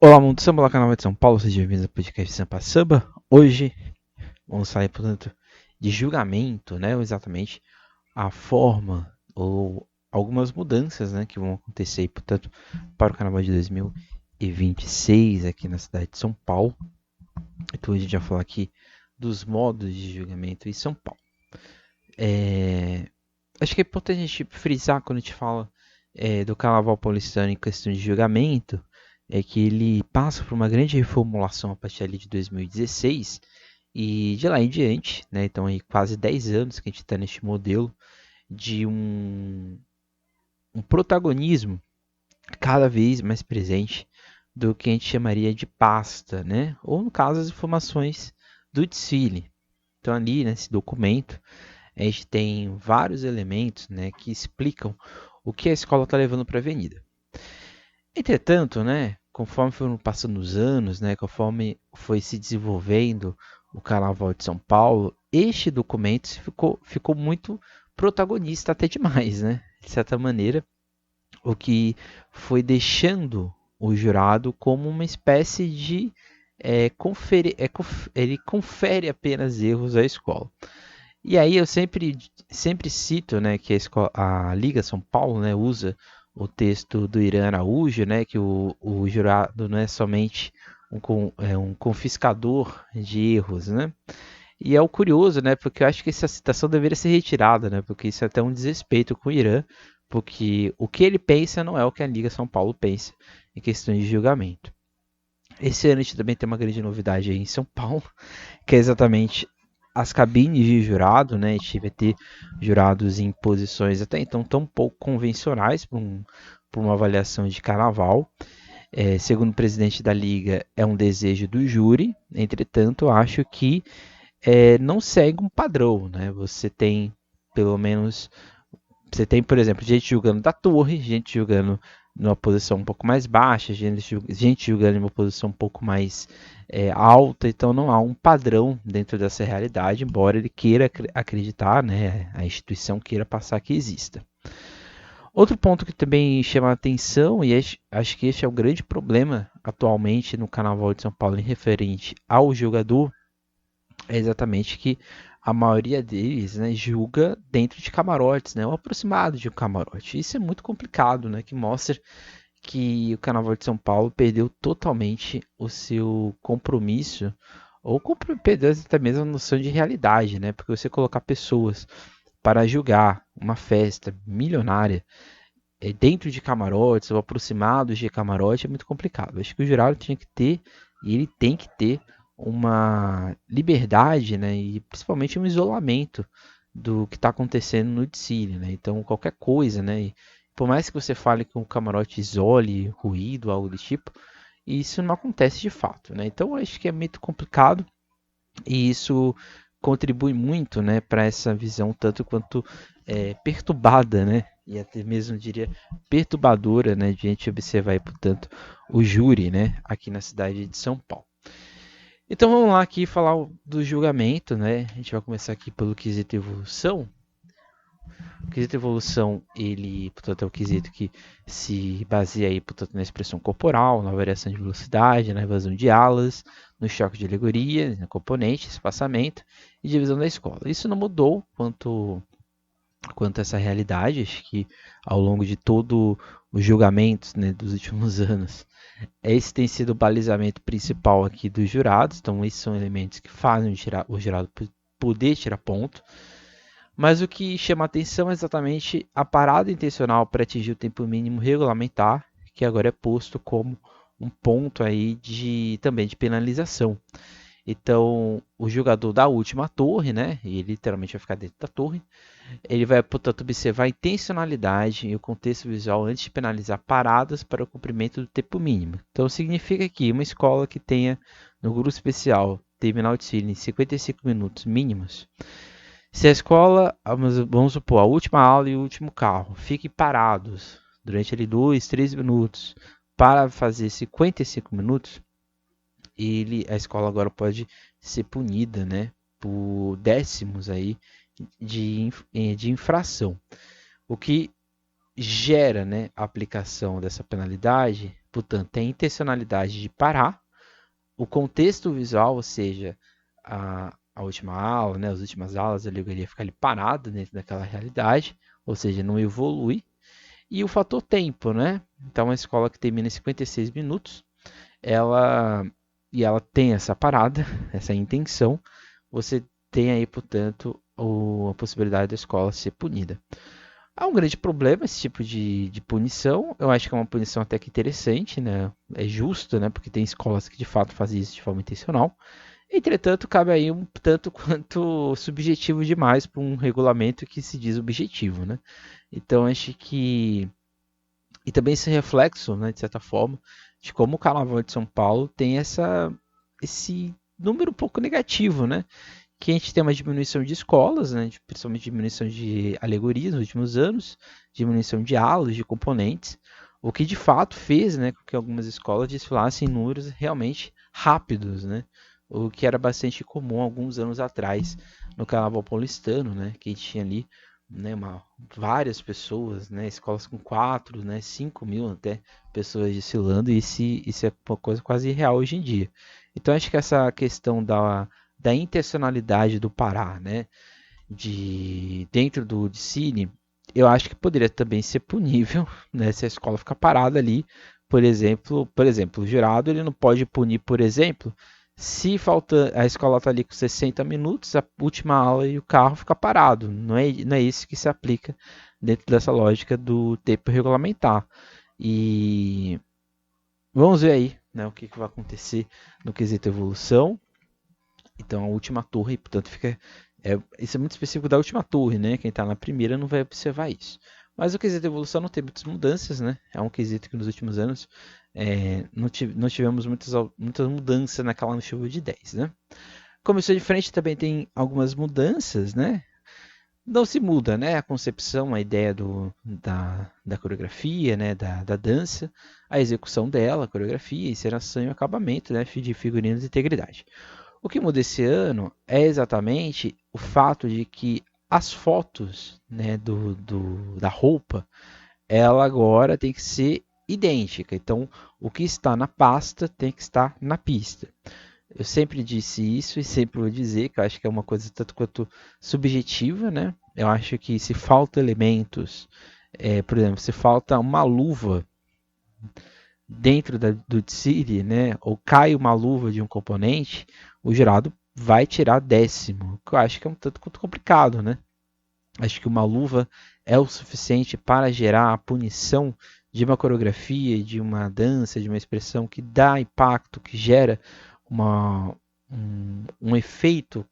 Olá, mundo samba, olá, canal de São Paulo, sejam bem-vindos ao podcast Sampa Samba. Hoje vamos falar, portanto, de julgamento, né? Ou exatamente a forma ou algumas mudanças, né, que vão acontecer, portanto, para o carnaval de 2026 aqui na cidade de São Paulo. Então, hoje a gente vai falar aqui dos modos de julgamento em São Paulo. Acho que é importante a gente frisar quando a gente fala do carnaval paulistano em questão de julgamento, é que ele passa por uma grande reformulação a partir ali de 2016 e de lá em diante, né? Então aí quase 10 anos que a gente está neste modelo de um protagonismo cada vez mais presente do que a gente chamaria de pasta, né? Ou no caso as informações do desfile. Então ali nesse documento a gente tem vários elementos, né, que explicam o que a escola está levando para a avenida. Entretanto, né, conforme foram passando os anos, né, conforme foi se desenvolvendo o Carnaval de São Paulo, este documento ficou muito protagonista até demais, né? De certa maneira, o que foi deixando o jurado como uma espécie de ele confere apenas erros à escola. E aí eu sempre cito, né, que a Liga São Paulo, né, usa o texto do Irã Araújo, né, que o jurado não é somente um confiscador de erros, né? E é o curioso, né, porque eu acho que essa citação deveria ser retirada, né, porque isso é até um desrespeito com o Irã, porque o que ele pensa não é o que a Liga São Paulo pensa em questões de julgamento. Esse ano a gente também tem uma grande novidade aí em São Paulo, que é exatamente as cabines de jurado, né? A gente vai ter jurados em posições até então tão pouco convencionais para uma avaliação de carnaval. Segundo o presidente da liga, é um desejo do júri, entretanto, acho que não segue um padrão, né? Pelo menos, você tem, por exemplo, gente julgando da torre, gente julgando numa posição um pouco mais baixa, gente julgando em uma posição um pouco mais alta, então não há um padrão dentro dessa realidade, embora ele queira acreditar, né, a instituição queira passar que exista. Outro ponto que também chama a atenção, e acho que esse é o grande problema atualmente no Carnaval de São Paulo em referente ao jogador, é exatamente que a maioria deles, né, julga dentro de camarotes, né, ou aproximado de um camarote. Isso é muito complicado, né, que mostra que o Carnaval de São Paulo perdeu totalmente o seu compromisso, ou perdeu até mesmo a noção de realidade, né, porque você colocar pessoas para julgar uma festa milionária dentro de camarotes ou aproximados de camarote é muito complicado. Acho que o jurado tinha que ter, e ele tem que ter, uma liberdade, né, e principalmente um isolamento do que está acontecendo no desfile, né? Então qualquer coisa, né, e por mais que você fale que o camarote isole ruído, algo do tipo, isso não acontece de fato, né? Então acho que é muito complicado e isso contribui muito, né, para essa visão tanto quanto perturbada, né, e até mesmo diria perturbadora, né, de a gente observar aí, portanto, o júri, né, aqui na cidade de São Paulo. Então vamos lá aqui falar do julgamento, né? A gente vai começar aqui pelo quesito evolução. O quesito evolução, ele, portanto, é o quesito que se baseia aí, portanto, na expressão corporal, na variação de velocidade, na evasão de alas, no choque de alegoria, no componente, espaçamento e divisão da escola. Isso não mudou quanto a essa realidade, acho que ao longo de todo os julgamentos, né, dos últimos anos, esse tem sido o balizamento principal aqui dos jurados, então esses são elementos que fazem o jurado poder tirar ponto. Mas o que chama a atenção é exatamente a parada intencional para atingir o tempo mínimo regulamentar, que agora é posto como um ponto aí também de penalização. Então, o jogador da última torre, né, e ele literalmente vai ficar dentro da torre, ele vai, portanto, observar a intencionalidade e o contexto visual antes de penalizar paradas para o cumprimento do tempo mínimo. Então, significa que uma escola que tenha, no grupo especial, terminar o desfile em 55 minutos mínimos, se a escola, vamos supor, a última aula e o último carro fiquem parados durante ali 2, 3 minutos para fazer 55 minutos, a escola agora pode ser punida, né, por décimos aí de infração. O que gera, né, a aplicação dessa penalidade portanto, tem a intencionalidade de parar, o contexto visual, ou seja, a última aula, né, as últimas aulas, ele iria ficar ali parado dentro daquela realidade, ou seja, não evolui. E o fator tempo, né? Então, uma escola que termina em 56 minutos, ela ela tem essa parada, essa intenção, você tem aí, portanto, a possibilidade da escola ser punida. Há um grande problema esse tipo de punição. Eu acho que é uma punição até que interessante, né? É justo, né? Porque tem escolas que de fato fazem isso de forma intencional. Entretanto, cabe aí um tanto quanto subjetivo demais para um regulamento que se diz objetivo, né? Então acho que e também esse reflexo, né, de certa forma, de como o Carnaval de São Paulo tem esse número um pouco negativo, né? Que a gente tem uma diminuição de escolas, né, principalmente diminuição de alegorias nos últimos anos, diminuição de alas, de componentes, o que de fato fez, né, com que algumas escolas desfilassem em números realmente rápidos, né? O que era bastante comum alguns anos atrás no Carnaval paulistano, né? Que a gente tinha ali, né, várias pessoas, né, escolas com 4, né, 5 mil até pessoas desfilando, e isso é uma coisa quase irreal hoje em dia. Então acho que essa questão da intencionalidade do Pará, né, dentro do Cine, eu acho que poderia também ser punível, né, se a escola ficar parada ali, por exemplo, o jurado ele não pode punir, por exemplo, se falta a escola está ali com 60 minutos, a última aula e o carro fica parado. Não é isso que se aplica dentro dessa lógica do tempo regulamentar. E vamos ver aí, né, o que vai acontecer no quesito evolução. Então a última torre, portanto, isso é muito específico da última torre, né? Quem está na primeira não vai observar isso. Mas o quesito de evolução não tem muitas mudanças, né? É um quesito que nos últimos anos não tivemos muitas mudanças naquela no chuva de 10, né? Comissão de frente também tem algumas mudanças, né? Não se muda, né? A concepção, a ideia da coreografia, né? Da dança, a execução dela, a coreografia, encenação e o acabamento, né? De figurinos e integridade. O que muda esse ano é exatamente o fato de que as fotos, né, da roupa, ela agora tem que ser idêntica. Então, o que está na pasta tem que estar na pista. Eu sempre disse isso e sempre vou dizer que eu acho que é uma coisa tanto quanto subjetiva, né? Eu acho que se falta elementos, por exemplo, se falta uma luva dentro do Tsiri, né, ou cai uma luva de um componente, o jurado vai tirar décimo, que eu acho que é um tanto quanto complicado, né? Acho que uma luva é o suficiente para gerar a punição de uma coreografia, de uma dança, de uma expressão que dá impacto, que gera um efeito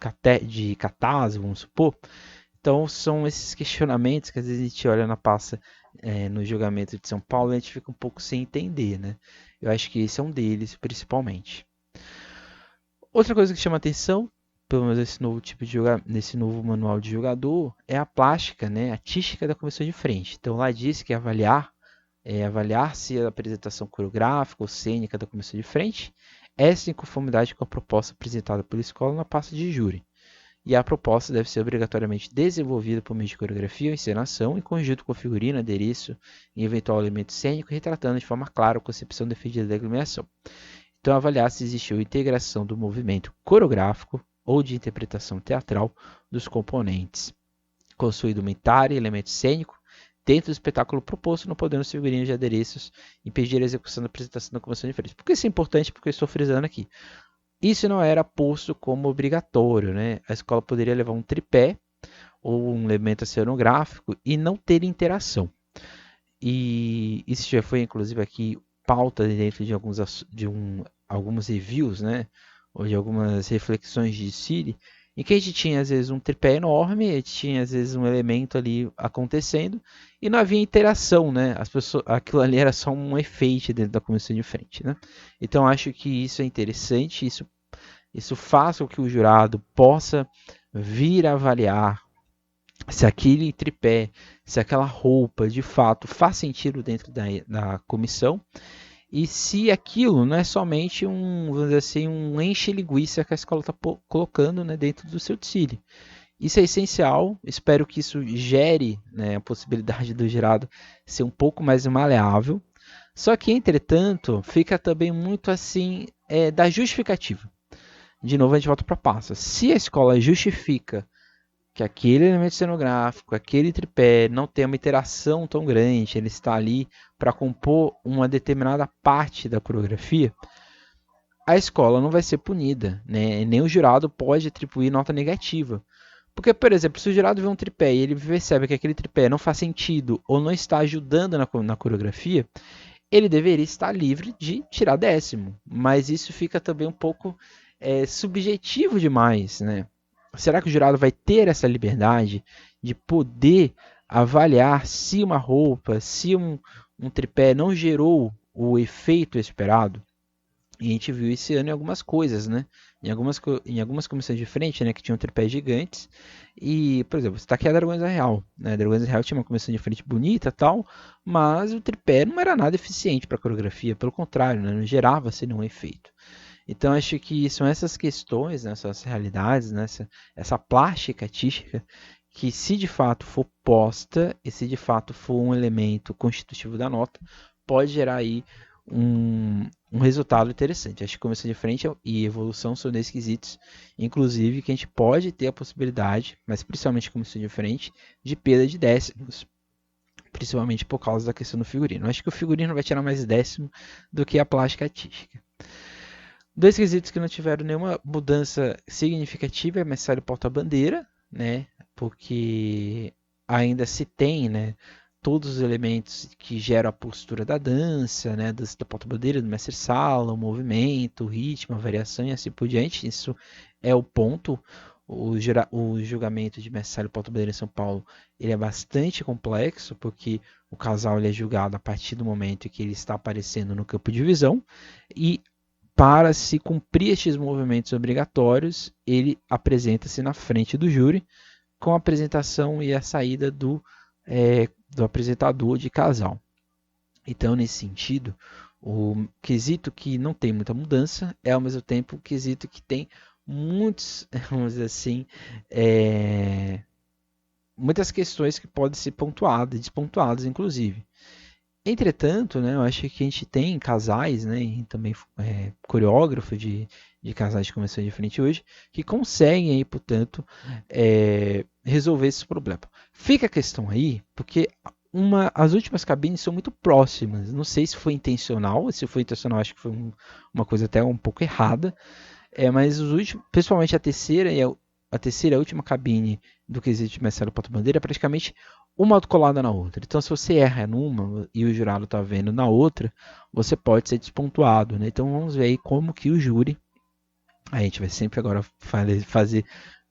de catarse, vamos supor. Então são esses questionamentos que às vezes a gente olha na pasta no julgamento de São Paulo e a gente fica um pouco sem entender, né? Eu acho que esse é um deles, principalmente. Outra coisa que chama atenção, pelo menos nesse novo manual de jogador, é a plástica, né, artística da comissão de frente. Então lá diz que avaliar se a apresentação coreográfica ou cênica da comissão de frente é em conformidade com a proposta apresentada pela escola na pasta de júri. E a proposta deve ser obrigatoriamente desenvolvida por meio de coreografia ou encenação, em conjunto com figurino, adereço e eventual elemento cênico, retratando de forma clara a concepção defendida da iluminação. Então, avaliar se existiu integração do movimento coreográfico ou de interpretação teatral dos componentes, com sua indumentária e elemento cênico, dentro do espetáculo proposto, não podendo os figurinos de adereços impedir a execução da apresentação da comissão de frente. Por que isso é importante? Porque eu estou frisando aqui. Isso não era posto como obrigatório, né? A escola poderia levar um tripé ou um elemento cenográfico e não ter interação. E isso já foi, inclusive, aqui pauta dentro de alguns reviews, né? Ou de algumas reflexões de Siri, em que a gente tinha, às vezes, um tripé enorme, a gente tinha, às vezes, um elemento ali acontecendo e não havia interação, né? Aquilo ali era só um efeito dentro da comissão de frente, né? Então, acho que isso é interessante, isso faz com que o jurado possa vir a avaliar se aquele tripé, se aquela roupa de fato faz sentido dentro da comissão e se aquilo não é somente vamos dizer assim, um enche-linguiça que a escola está colocando, né, dentro do seu desfile. Isso é essencial, espero que isso gere, né, a possibilidade do jurado ser um pouco mais maleável. Só que, entretanto, fica também muito assim da justificativa. De novo, a gente volta para a pasta. Se a escola justifica que aquele elemento cenográfico, aquele tripé não tem uma interação tão grande, ele está ali para compor uma determinada parte da coreografia, a escola não vai ser punida, né? Nem o jurado pode atribuir nota negativa. Porque, por exemplo, se o jurado vê um tripé e ele percebe que aquele tripé não faz sentido ou não está ajudando na coreografia, ele deveria estar livre de tirar décimo. Mas isso fica também um pouco subjetivo demais, né? Será que o jurado vai ter essa liberdade de poder avaliar se uma roupa, se um tripé não gerou o efeito esperado? E a gente viu esse ano em algumas coisas, né? Em algumas comissões de frente, né, que tinham tripés gigantes. E, por exemplo, está aqui a Dragões da Real, né? A Dragões da Real tinha uma comissão de frente bonita, tal, mas o tripé não era nada eficiente para a coreografia, pelo contrário, né? Não gerava assim nenhum efeito. Então acho que são essas questões, né, essas realidades, né, essa plástica artística que, se de fato for posta e se de fato for um elemento constitutivo da nota, pode gerar aí um resultado interessante. Acho que comissão de frente e evolução são dois quesitos, inclusive, que a gente pode ter a possibilidade, mas principalmente comissão de frente, de perda de décimos, principalmente por causa da questão do figurino. Acho que o figurino vai tirar mais décimo do que a plástica artística. Dois quesitos que não tiveram nenhuma mudança significativa é mestre porta-bandeira, né? Porque ainda se tem, né, todos os elementos que geram a postura da dança, né, da porta-bandeira, do mestre-sala, o movimento, o ritmo, a variação e assim por diante. Isso é o ponto. O julgamento de mestre-sala e porta-bandeira em São Paulo, ele é bastante complexo, porque o casal ele é julgado a partir do momento em que ele está aparecendo no campo de visão, e para se cumprir estes movimentos obrigatórios, ele apresenta-se na frente do júri com a apresentação e a saída do apresentador de casal. Então, nesse sentido, o quesito que não tem muita mudança é, ao mesmo tempo, o quesito que tem muitos, vamos dizer assim, muitas questões que podem ser pontuadas, despontuadas, inclusive. Entretanto, né, eu acho que a gente tem casais, né, e também coreógrafo de casais de convenção de frente hoje, que conseguem aí, portanto, resolver esse problema. Fica a questão aí, porque as últimas cabines são muito próximas. Não sei se foi intencional, se foi intencional, acho que foi uma coisa até um pouco errada. Mas os últimos, principalmente a terceira e a última cabine do quesito de Marcelo Porto-Bandeira é praticamente uma autocolada na outra. Então, se você erra numa e o jurado está vendo na outra, você pode ser despontuado, né? Então, vamos ver aí como que o júri, a gente vai sempre agora fazer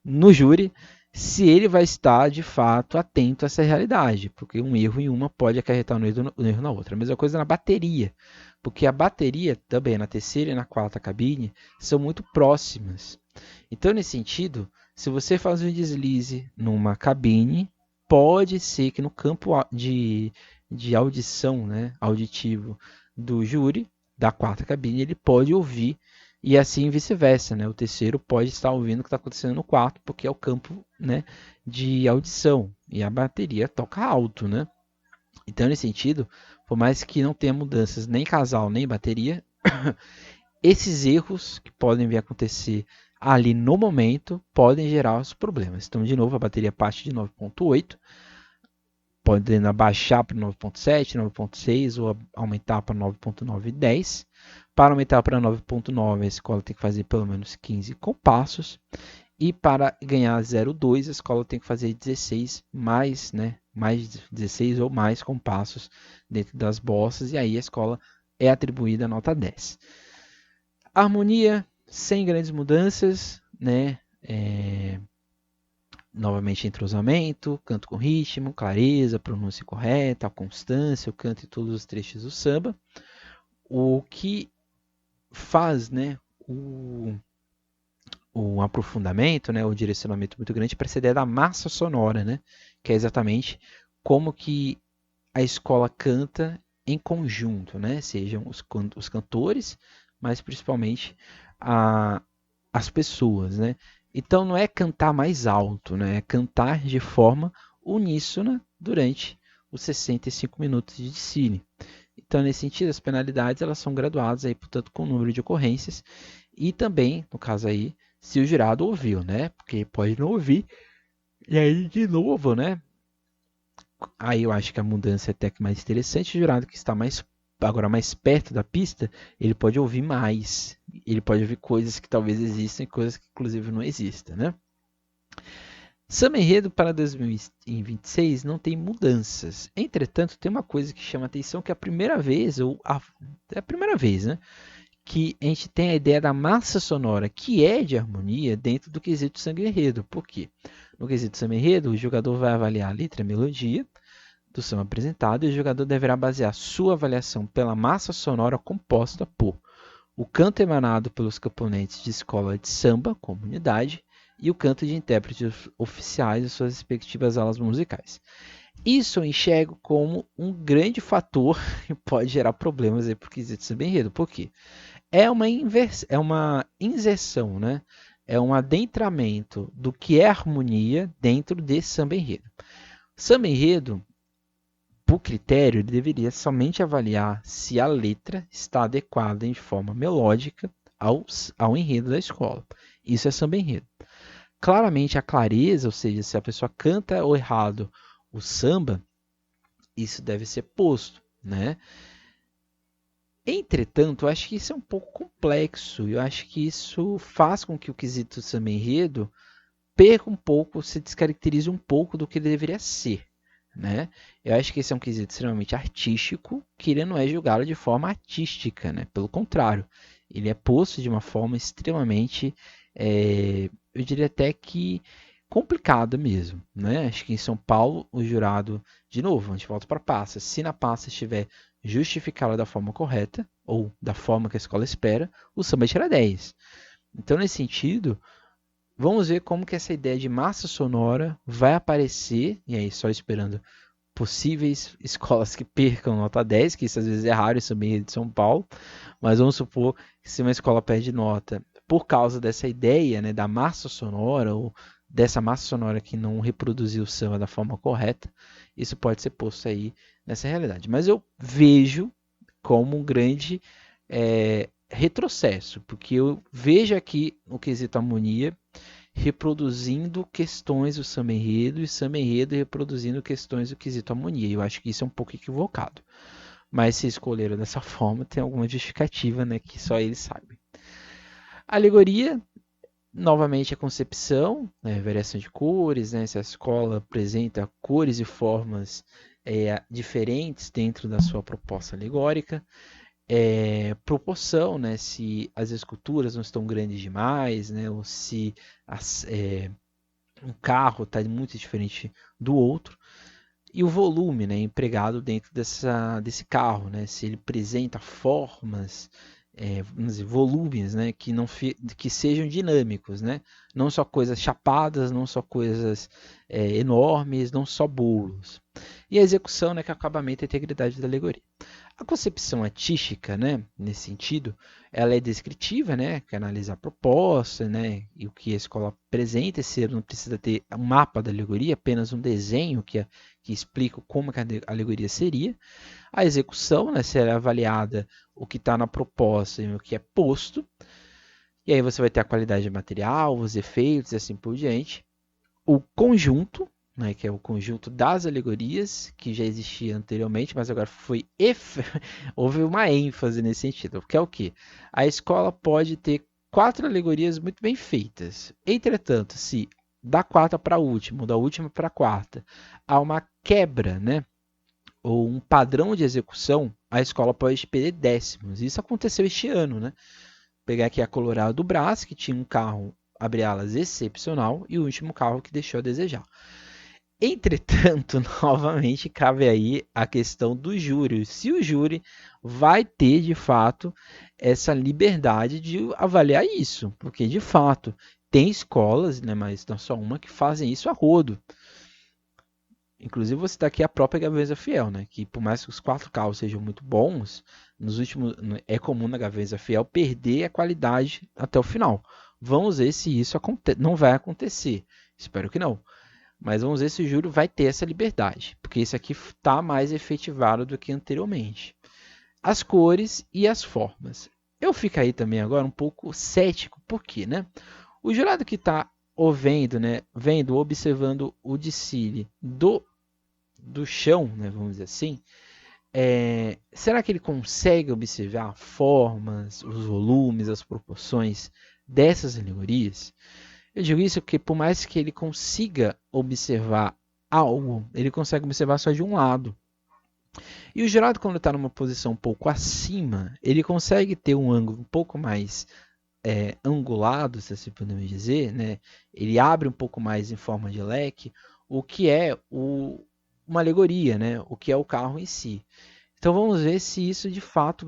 no júri, se ele vai estar de fato atento a essa realidade, porque um erro em uma pode acarretar um erro na outra. A mesma coisa na bateria, porque a bateria também na terceira e na quarta cabine são muito próximas. Então, nesse sentido, se você faz um deslize numa cabine, pode ser que no campo de audição, né, auditivo do júri, da quarta cabine, ele pode ouvir, e assim vice-versa, né? O terceiro pode estar ouvindo o que está acontecendo no quarto, porque é o campo, né, de audição, e a bateria toca alto, né? Então, nesse sentido, por mais que não tenha mudanças nem casal nem bateria, esses erros que podem vir a acontecer ali no momento podem gerar os problemas. Então, de novo, a bateria parte de 9.8, podendo abaixar para 9.7, 9.6 ou aumentar para 9.9 e 10. Para aumentar para 9.9, a escola tem que fazer pelo menos 15 compassos. E para ganhar 0,2, a escola tem que fazer 16 mais, né, mais 16 ou mais compassos dentro das bolsas, e aí a escola é atribuída a nota 10. Harmonia, sem grandes mudanças, né? Novamente entrosamento, canto com ritmo, clareza, pronúncia correta, constância, o canto em todos os trechos do samba. O que faz, né, o aprofundamento, né, o direcionamento muito grande para essa ideia da massa sonora, né, que é exatamente como que a escola canta em conjunto, né, sejam os cantores, mas principalmente as pessoas, né. Então não é cantar mais alto, né, é cantar de forma uníssona durante os 65 minutos de desfile. Então, nesse sentido, as penalidades elas são graduadas aí, portanto, com o número de ocorrências e também, no caso aí, se o jurado ouviu, né? Porque pode não ouvir. E aí, de novo, né? Aí eu acho que a mudança é até que mais interessante. O jurado que está mais agora mais perto da pista, ele pode ouvir mais. Ele pode ouvir coisas que talvez existam e coisas que inclusive não existam, né? Samba Enredo para 2026 não tem mudanças. Entretanto, tem uma coisa que chama atenção que é a primeira vez, é a primeira vez, né? Que a gente tem a ideia da massa sonora, que é de harmonia, dentro do quesito samba enredo. Por quê? No quesito samba enredo, o jogador vai avaliar a letra e a melodia do samba apresentado e o jogador deverá basear sua avaliação pela massa sonora composta por o canto emanado pelos componentes de escola de samba, comunidade, e o canto de intérpretes oficiais de suas respectivas alas musicais. Isso eu enxergo como um grande fator que pode gerar problemas para o quesito samba enredo. Por quê? É uma inserção, né? É um adentramento do que é harmonia dentro desse samba enredo. Samba enredo, por critério, ele deveria somente avaliar se a letra está adequada em forma melódica ao enredo da escola. Isso é samba enredo. Claramente a clareza, ou seja, se a pessoa canta ou errado o samba, isso deve ser posto, né? Entretanto, eu acho que isso é um pouco complexo. Eu acho que isso faz com que o quesito samba enredo perca um pouco, se descaracterize um pouco do que ele deveria ser, né? Eu acho que esse é um quesito extremamente artístico, que ele não é julgado de forma artística, né? Pelo contrário, ele é posto de uma forma extremamente, eu diria até que complicada mesmo, né? Acho que em São Paulo o jurado, de novo, a gente volta para a pasta. Se na pasta estiver justificada da forma correta ou da forma que a escola espera, o samba tira 10. Então, nesse sentido, vamos ver como que essa ideia de massa sonora vai aparecer, e aí só esperando possíveis escolas que percam nota 10, que isso às vezes é raro, isso meio de São Paulo, mas vamos supor que se uma escola perde nota por causa dessa ideia, né, da massa sonora, ou dessa massa sonora que não reproduziu o samba da forma correta, isso pode ser posto aí nessa realidade. Mas eu vejo como um grande retrocesso, porque eu vejo aqui o quesito harmonia reproduzindo questões do samba enredo e samba enredo reproduzindo questões do quesito harmonia. Eu acho que isso é um pouco equivocado. Mas se escolheram dessa forma, tem alguma justificativa, né, que só eles sabem. Alegoria, novamente a concepção, né, variação de cores, né, se a escola apresenta cores e formas diferentes dentro da sua proposta alegórica. Proporção, né, se as esculturas não estão grandes demais, né, ou se um carro está muito diferente do outro. E o volume, né, empregado dentro desse carro, né, se ele apresenta formas, vamos dizer, volumes, né, que sejam dinâmicos, né, não só coisas chapadas, não só coisas enormes, não só bolos. E a execução, né, que é o acabamento e a integridade da alegoria. A concepção artística, né, nesse sentido, ela é descritiva, né, que analisa a proposta, né, e o que a escola apresenta. Esse não precisa ter um mapa da alegoria, apenas um desenho que explica como que a alegoria seria. A execução, né, será avaliada o que está na proposta e o que é posto. E aí você vai ter a qualidade de material, os efeitos e assim por diante. O conjunto, né, que é o conjunto das alegorias, que já existia anteriormente, mas agora houve uma ênfase nesse sentido. Que é o quê? A escola pode ter 4 alegorias muito bem feitas. Entretanto, se da quarta para a última, da última para a quarta, há uma quebra, né, ou um padrão de execução, a escola pode perder décimos. Isso aconteceu este ano, né? Pegar aqui a Colorado do Brás, que tinha um carro, abre alas, excepcional, e o último carro que deixou a desejar. Entretanto, novamente cabe aí a questão do júri. Se o júri vai ter de fato essa liberdade de avaliar isso, porque de fato tem escolas, né, mas não só uma, que fazem isso a rodo. Inclusive você está aqui a própria Gaveza Fiel, né, que por mais que os 4 carros sejam muito bons, nos últimos é comum na Gaveza Fiel perder a qualidade até o final. Vamos ver se isso não vai acontecer. Espero que não. Mas vamos ver se o júri vai ter essa liberdade, porque esse aqui está mais efetivado do que anteriormente. as cores e as formas. Eu fico aí também agora um pouco cético, por quê, né? O jurado que está vendo, né, observando o desfile do chão, né, vamos dizer assim, será que ele consegue observar formas, os volumes, as proporções dessas alegorias? Eu digo isso porque por mais que ele consiga observar algo, ele consegue observar só de um lado. E o jurado, quando está numa posição um pouco acima, ele consegue ter um ângulo um pouco mais angulado, se assim podemos dizer, né? Ele abre um pouco mais em forma de leque, o que é uma alegoria, né? O que é o carro em si. Então vamos ver se isso de fato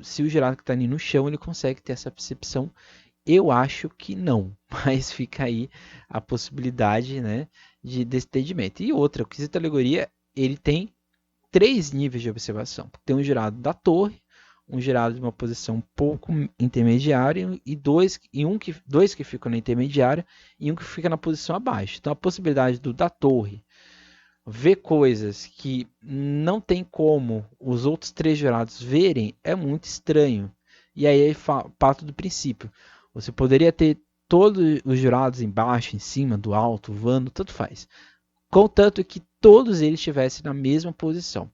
se o jurado que está ali no chão ele consegue ter essa percepção. Eu acho que não, mas fica aí a possibilidade, né, desse entendimento. E outra, o quesito alegoria, ele tem 3 níveis de observação. Tem um jurado da torre, um jurado de uma posição um pouco intermediária e dois que ficam na intermediária e um que fica na posição abaixo. Então a possibilidade da torre ver coisas que não tem como os outros 3 jurados verem é muito estranho. E aí parto do princípio. Você poderia ter todos os jurados embaixo, em cima, do alto, voando, tanto faz. Contanto que todos eles estivessem na mesma posição.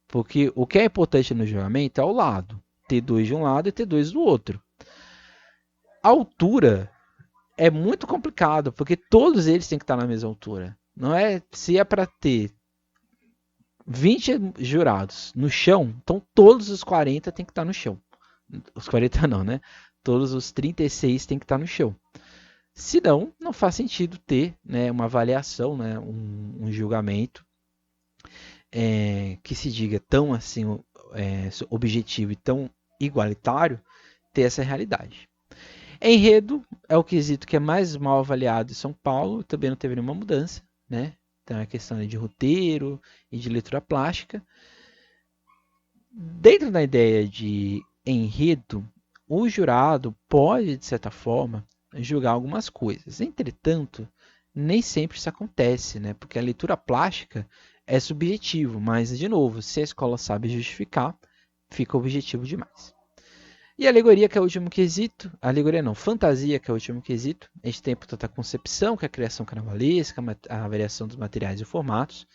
Porque o que é importante no julgamento é o lado. T2 de um lado e T2 do outro. A altura é muito complicado, porque todos eles têm que estar na mesma altura. Não é se é para ter 20 jurados no chão, então todos os 40 têm que estar no chão. Os 40 não, né? Todos os 36 têm que estar no chão. Senão, não faz sentido ter, né, uma avaliação, né, um julgamento que se diga tão assim objetivo e tão igualitário, ter essa realidade. Enredo é o quesito que é mais mal avaliado em São Paulo, também não teve nenhuma mudança, né? Então é questão de roteiro e de leitura plástica. Dentro da ideia de enredo, o jurado pode, de certa forma, julgar algumas coisas. Entretanto, nem sempre isso acontece, né? Porque a leitura plástica é subjetivo, mas, de novo, se a escola sabe justificar, fica objetivo demais. E a alegoria, que é o último quesito. Alegoria não, fantasia, que é o último quesito. A gente tem, portanto, a concepção, que é a criação carnavalesca, a variação dos materiais e formatos,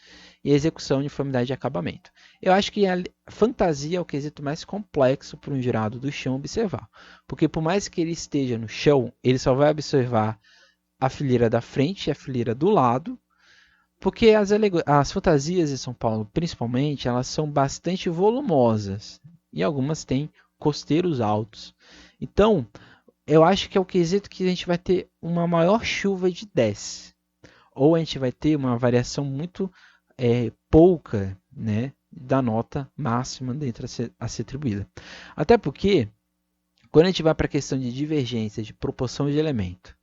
e a execução, uniformidade e acabamento. Eu acho que a fantasia é o quesito mais complexo para um jurado do chão observar. Porque por mais que ele esteja no chão, ele só vai observar a fileira da frente e a fileira do lado, porque as fantasias em São Paulo, principalmente, elas são bastante volumosas. E algumas têm costeiros altos. Então, eu acho que é o quesito que a gente vai ter uma maior chuva de 10. Ou a gente vai ter uma variação muito pouca, né, da nota máxima dentro a ser atribuída. Até porque, quando a gente vai para a questão de divergência de proporção de elemento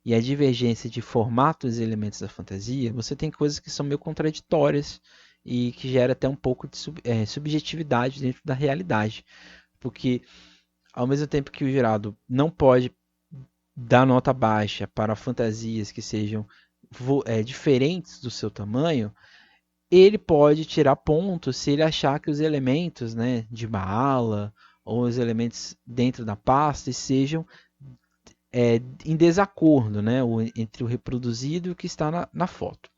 e a divergência de formatos e elementos da fantasia, você tem coisas que são meio contraditórias e que gera até um pouco de subjetividade dentro da realidade. Porque, ao mesmo tempo que o jurado não pode dar nota baixa para fantasias que sejam diferentes do seu tamanho, ele pode tirar pontos se ele achar que os elementos, né, de uma ala ou os elementos dentro da pasta sejam em desacordo, né, entre o reproduzido e o que está na foto.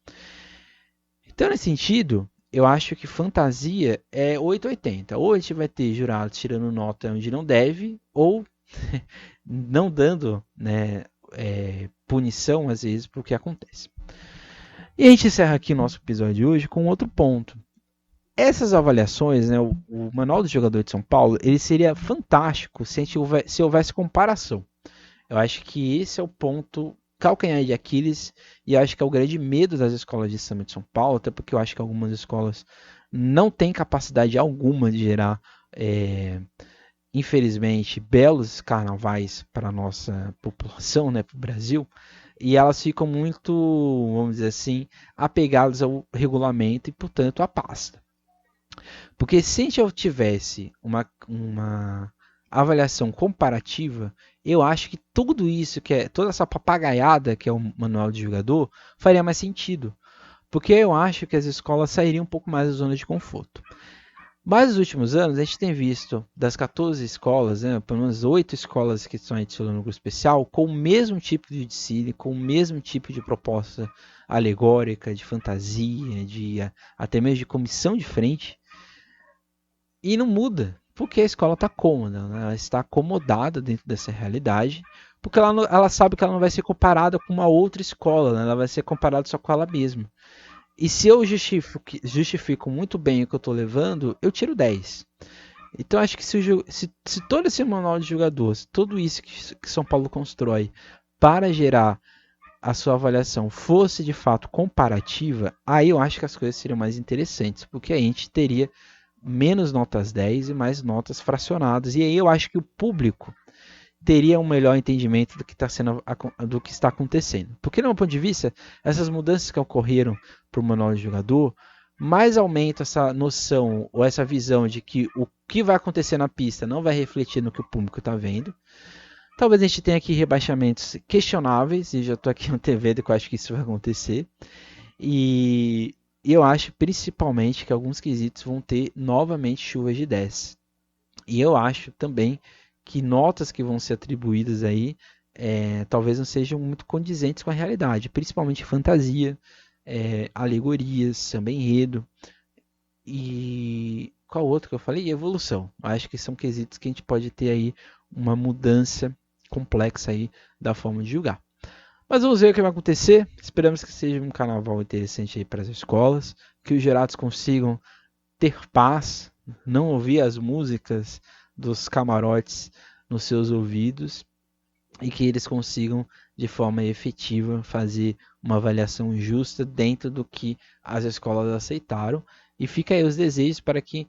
Então, nesse sentido, eu acho que fantasia é 880. Ou a gente vai ter jurados tirando nota onde não deve, ou não dando, né, punição, às vezes, para o que acontece. E a gente encerra aqui o nosso episódio de hoje com outro ponto. Essas avaliações, né, o Manual do Jogador de São Paulo, ele seria fantástico se houvesse comparação. Eu acho que esse é o ponto calcanhar de Aquiles, e acho que é o grande medo das escolas de samba de São Paulo, até porque eu acho que algumas escolas não têm capacidade alguma de gerar, infelizmente, belos carnavais para a nossa população, né, para o Brasil, e elas ficam muito, vamos dizer assim, apegadas ao regulamento e, portanto, à pasta. Porque se a gente tivesse uma avaliação comparativa, eu acho que tudo isso, toda essa papagaiada que é o manual de jogador, faria mais sentido. Porque eu acho que as escolas sairiam um pouco mais da zona de conforto. Mas nos últimos anos, a gente tem visto das 14 escolas, né, pelo menos 8 escolas que estão aí no grupo especial, com o mesmo tipo de desfile, com o mesmo tipo de proposta alegórica, de fantasia, até mesmo de comissão de frente, e não muda, porque a escola está cômoda, né? Ela está acomodada dentro dessa realidade, porque ela sabe que ela não vai ser comparada com uma outra escola, né? Ela vai ser comparada só com ela mesma. E se eu justifico muito bem o que eu estou levando, eu tiro 10. Então acho que se todo esse manual de jogadores, tudo isso que São Paulo constrói para gerar a sua avaliação fosse de fato comparativa, aí eu acho que as coisas seriam mais interessantes, porque a gente teria menos notas 10 e mais notas fracionadas. E aí eu acho que o público teria um melhor entendimento do que está acontecendo. Porque, no meu ponto de vista, essas mudanças que ocorreram para o manual de jogador mais aumenta essa noção ou essa visão de que o que vai acontecer na pista não vai refletir no que o público está vendo. Talvez a gente tenha aqui rebaixamentos questionáveis, e já estou aqui no TV que eu acho que isso vai acontecer. E eu acho principalmente que alguns quesitos vão ter novamente chuvas de 10. E eu acho também que notas que vão ser atribuídas aí talvez não sejam muito condizentes com a realidade, principalmente fantasia, alegorias, samba enredo e qual outro que eu falei? Evolução. Acho que são quesitos que a gente pode ter aí uma mudança complexa aí da forma de julgar. Mas vamos ver o que vai acontecer. Esperamos que seja um carnaval interessante aí para as escolas, que os jurados consigam ter paz, não ouvir as músicas dos camarotes nos seus ouvidos e que eles consigam de forma efetiva fazer uma avaliação justa dentro do que as escolas aceitaram. E fica aí os desejos para que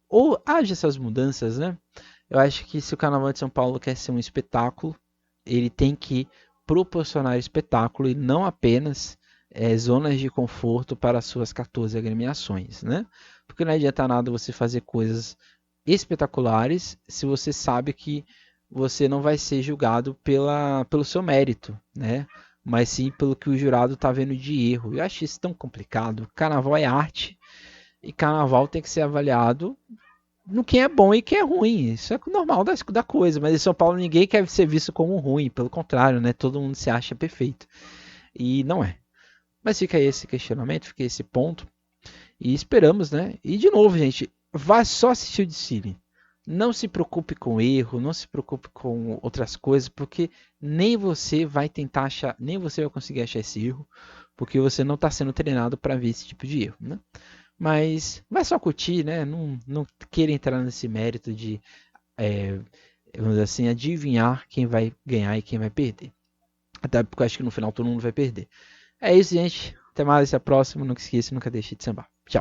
ou haja essas mudanças, né? Eu acho que se o Carnaval de São Paulo quer ser um espetáculo, ele tem que proporcionar espetáculo e não apenas zonas de conforto para as suas 14 agremiações, né? Porque não adianta nada você fazer coisas espetaculares se você sabe que você não vai ser julgado pelo seu mérito, né? Mas sim pelo que o jurado está vendo de erro. Eu acho isso tão complicado. Carnaval é arte e carnaval tem que ser avaliado no que é bom e que é ruim. Isso é normal da coisa, mas em São Paulo ninguém quer ser visto como ruim, pelo contrário, né? Todo mundo se acha perfeito. E não é. Mas fica aí esse questionamento, fica aí esse ponto. E esperamos, né? E de novo, gente, vá só assistir o desfile. Não se preocupe com erro, não se preocupe com outras coisas, porque nem você vai tentar achar, nem você vai conseguir achar esse erro, porque você não está sendo treinado para ver esse tipo de erro, né? Mas vai só curtir, né? Não queira entrar nesse mérito de, vamos dizer assim, adivinhar quem vai ganhar e quem vai perder. Até porque eu acho que no final todo mundo vai perder. É isso, gente. Até mais, até a próxima. Não esqueça, nunca deixe de sambar. Tchau.